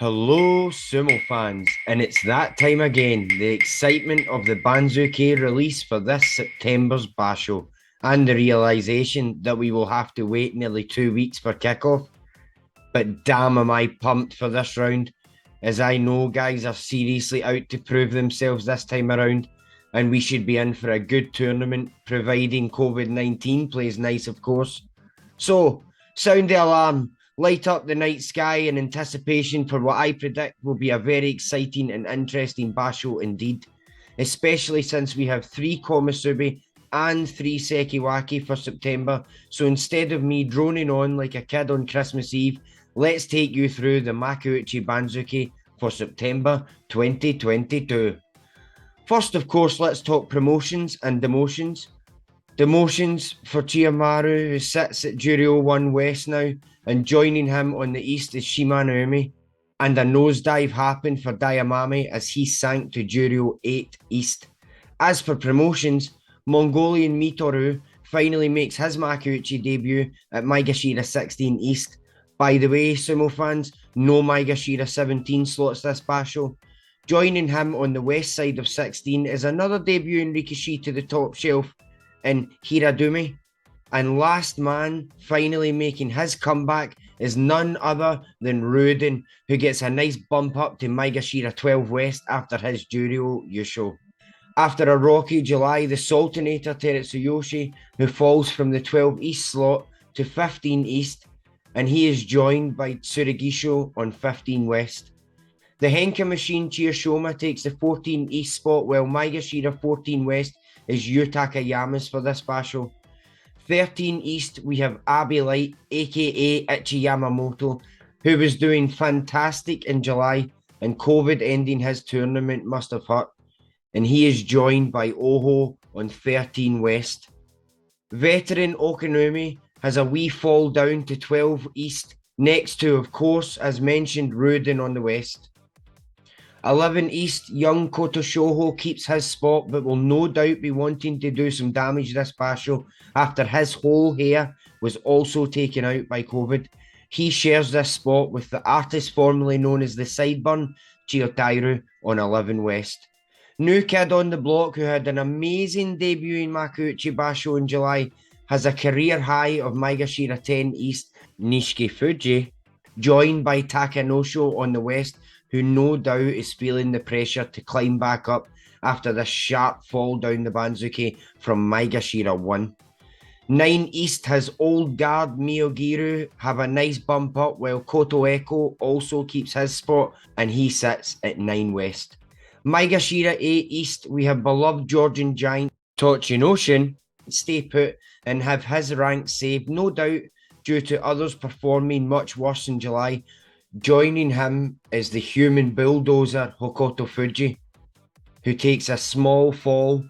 Hello, Sumo fans, and it's that time again. The excitement of the Banzuke release for this September's Basho, and the realization that we will have to wait nearly 2 weeks for kickoff. But damn, am I pumped for this round, as I know guys are seriously out to prove themselves this time around, and we should be in for a good tournament, providing COVID-19 plays nice, of course. So, sound the alarm, light up the night sky in anticipation for what I predict will be a very exciting and interesting Basho indeed, especially since we have 3 Komusubi and 3 Sekiwaki for September. So instead of me droning on like a kid on Christmas Eve, let's take you through the Makuuchi Banzuke for September 2022. First, of course, let's talk promotions and demotions. Demotions for Chiyomaru, who sits at Juryo 1 West now, and joining him on the east is Shimanoumi. And a nosedive happened for Dayamame as he sank to Juryo 8 East. As for promotions, Mongolian Mitoru finally makes his Makuuchi debut at Maegashira 16 East. By the way, Sumo fans, no Maegashira 17 slots this Basho. Joining him on the west side of 16 is another debuting Rikishi to the top shelf in Hiradumi. And last man finally making his comeback is none other than Ruden, who gets a nice bump up to Maegashira 12 West after his Juryo Yusho. After a rocky July, the Sultanator Teretsuyoshi, who falls from the 12 East slot to 15 East, and he is joined by Tsurugisho on 15 West. The Henka Machine Chiyoshoma takes the 14 East spot, while Maegashira 14 West is Yu Takayama's for this Basho. 13 East, we have Abe Light, aka Ichi Yamamoto, who was doing fantastic in July, and COVID ending his tournament must have hurt. And he is joined by Oho on 13 West. Veteran Okanumi has a wee fall down to 12 East, next to, of course, as mentioned, Ruden on the West. 11 East, young Kotoshoho keeps his spot, but will no doubt be wanting to do some damage this Basho after his whole hair was also taken out by COVID. He shares this spot with the artist formerly known as the Sideburn, Chiyotairu, on 11 West. New kid on the block who had an amazing debut in Makuuchi Basho in July has a career high of Maegashira 10 East, Nishiki Fuji, joined by Takanosho on the West, who no doubt is feeling the pressure to climb back up after this sharp fall down the Banzuke from Maegashira 1. 9 East has old guard Miyogiru have a nice bump up, while Koto Eko also keeps his spot and he sits at 9 West. Maegashira 8 East, we have beloved Georgian giant Tochinoshin stay put and have his rank saved, no doubt due to others performing much worse in July. Joining him is the human bulldozer Hokoto Fuji, who takes a small fall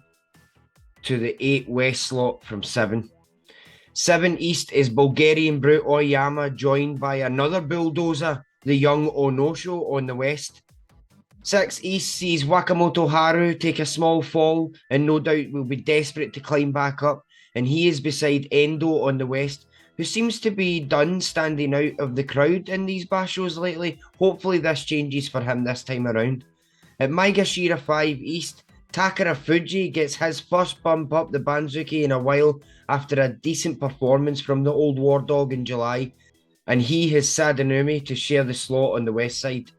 to the 8 West slot from 7. 7 East is Bulgarian brute Oyama, joined by another bulldozer, the young Onosho on the West. 6 East sees Wakamoto Haru take a small fall and no doubt will be desperate to climb back up, and he is beside Endo on the West, who seems to be done standing out of the crowd in these Bashos lately. Hopefully this changes for him this time around. At Maegashira 5 East, Takara Fuji gets his first bump up the Banzuke in a while after a decent performance from the old War Dog in July, and he has Sadanumi to share the slot on the west side.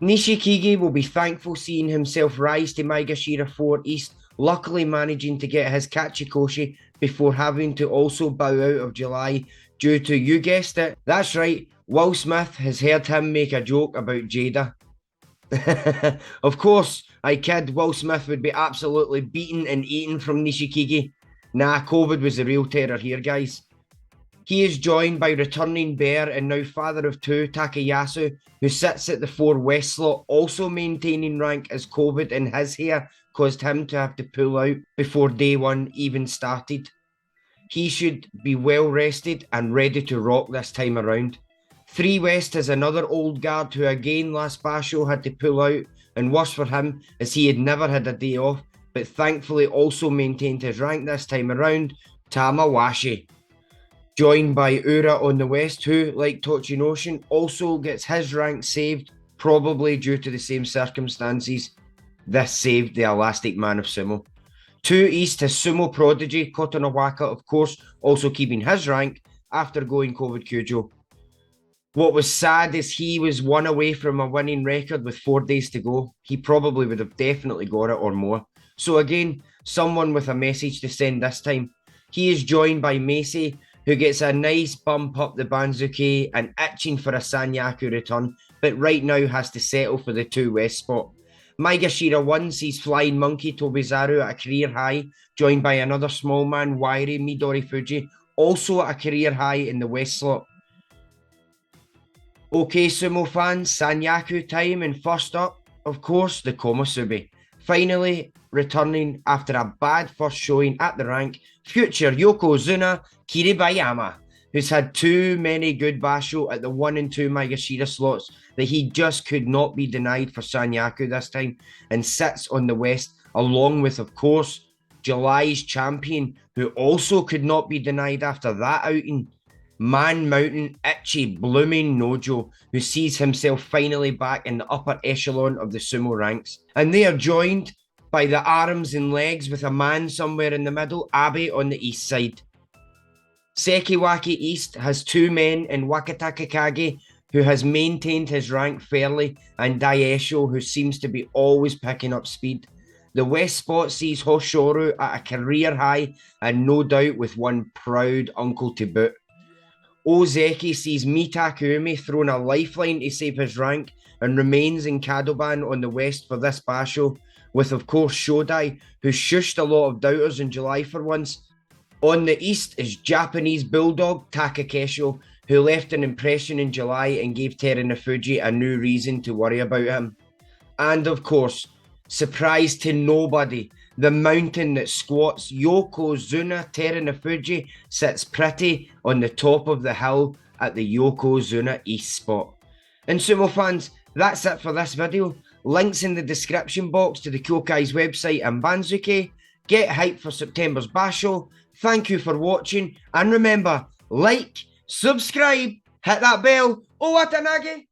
Nishikigi will be thankful seeing himself rise to Maegashira 4 East, luckily managing to get his Kachikoshi before having to also bow out of July due to, you guessed it, that's right, Will Smith has heard him make a joke about Jada. Of course, I kid, Will Smith would be absolutely beaten and eaten from Nishikigi. Nah, COVID was the real terror here, guys. He is joined by returning bear and now father of 2, Takayasu, who sits at the 4 West slot, also maintaining rank as COVID in his hair caused him to have to pull out before day 1 even started. He should be well rested and ready to rock this time around. 3 West is another old guard who again last Basho had to pull out, and worse for him as he had never had a day off, but thankfully also maintained his rank this time around, Tamawashi. joined by Ura on the west, who, like Tochinoshin, also gets his rank saved, probably due to the same circumstances. This saved the Elastic Man of Sumo. 2 East has Sumo prodigy Kotonowaka, of course, also keeping his rank after going COVID Kyujo. What was sad is he was 1 away from a winning record with 4 days to go. He probably would have definitely got it or more. So again, someone with a message to send this time. He is joined by Macy, who gets a nice bump up the Banzuke and itching for a Sanyaku return, but right now has to settle for the 2 West spot. Maegashira 1 sees Flying Monkey Tobizaru at a career high, joined by another small man, Wairi Midori Fuji, also at a career high in the West slot. Okay, Sumo fans, Sanyaku time, and first up, of course, the Komusubi. Finally returning after a bad first showing at the rank, future Yokozuna Kiribayama, who's had too many good Basho at the 1 and 2 Maegashira slots that he just could not be denied for Sanyaku this time, and sits on the West, along with, of course, July's champion, who also could not be denied after that outing. Man Mountain Itchy blooming Nojo, who sees himself finally back in the upper echelon of the sumo ranks. And they are joined by the arms and legs with a man somewhere in the middle, Abe on the east side. Sekiwaki East has 2 men in Wakataka Kage, who has maintained his rank fairly, and Daisho, who seems to be always picking up speed. The West spot sees Hoshoru at a career high, and no doubt with one proud uncle to boot. Ozeki sees Mitakumi throwing a lifeline to save his rank and remains in Kadoban on the west for this Basho, with of course Shodai, who shushed a lot of doubters in July for once. On the east is Japanese bulldog Takakesho, who left an impression in July and gave Terunofuji a new reason to worry about him. And of course, surprise to nobody, the mountain that squats Yokozuna Terunofuji sits pretty on the top of the hill at the Yokozuna East spot. And Sumo fans, that's it for this video. Links in the description box to the Kyokai's website and Banzuke. Get hyped for September's Basho. Thank you for watching, and remember, like, subscribe, hit that bell. Owatanage!